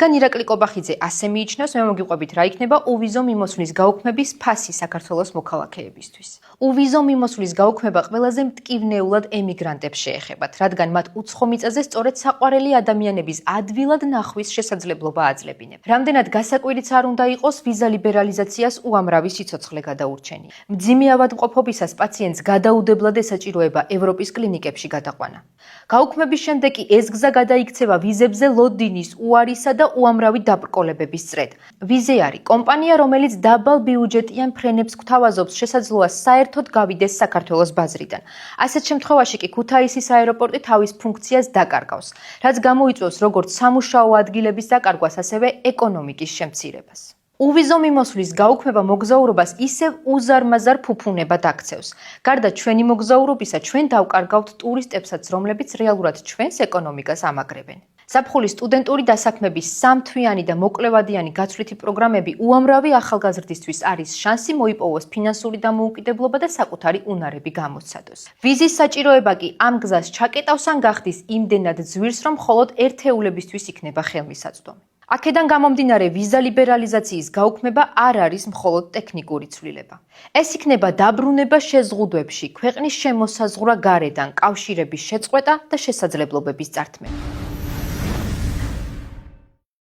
რადგან ირაკლი კობახიძე ასე მიიჩნევს, მე მოგიყვებით რა იქნება უვიზო მიმოსვლის გაუქმების ფასი საქართველოს მოქალაქეებისთვის. უვიზო მიმოსვლის გაუქმება ყველაზე მტკივნეულად ემიგრანტებს შეეხებათ, რადგან მათ უცხო მიწაზე სწორედ საყვარელი ადამიანების ადვილად ნახვის შესაძლებლობა აძლევინებ. Რამდენად გასაკვირიც არ უნდა იყოს ვიზა ლიბერალიზაციას უამრავი სიცოცხლე გადაურჩენია. მძიმე ავადმყოფობისას პაციენტს გადაუდებლად ესაჭიროება ევროპის კლინიკებში გადაყვანა. გაუქმების შემდეგ კი ეს გზა გადაიქცევა ვიზებზე ლოდინის, უარისა და უამრავი დაბრკოლებების წრედ. ვიზე არის კომპანია, რომელიც დაბალ ბიუჯეტიან ფრენებს გვთავაზობს შესაძლოა საერთოდ გავიდეს საქართველოს ბაზრიდან. ასეთ შემთხვევაში კი ქუთაისის აეროპორტი თავის ფუნქციას დაკარგავს, რაც გამოიწვევს როგორც სამუშაო ადგილების დაკარგვას, ასევე ეკონომიკის შემცირებას. უვიზო მიმოსვლის გაუქმება მოგზაურობას ისევ უზარმაზარ ფუფუნებად აქცევს. გარდა ჩვენი მოგზაურობისა, ჩვენ დავკარგავთ ტურისტებსაც, რომლებიც რეალურად ჩვენს ეკონომიკას ამაგრებენ. ზაფხული სტუდენტური დასაქმების სამთვიანი და მოკლევადიანი გაცვლითი პროგრამები უამრავი ახალგაზრდისთვის არის შანსი მოიპოვოს ფინანსური დამოუკიდებლობა და საკუთარი უნარები გამოცადოს. ვიზის საჭიროება კი ამ გზას ჩაკეტავს ან გახდის იმდენად ძვირს, რომ მხოლოდ ერთეულებისთვის იქნება ხელმისაწვდომი. აქედან გამომდინარე, ვიზა ლიბერალიზაციის გაუქმება არ არის მხოლოდ ტექნიკური ცვლილება. ეს იქნება დაბრუნება შეზღუდვებში, ქვეყნის შემოსაზღვრა გარედან, კავშირების შეწყვეტა და შესაძლებლობების წართმევა.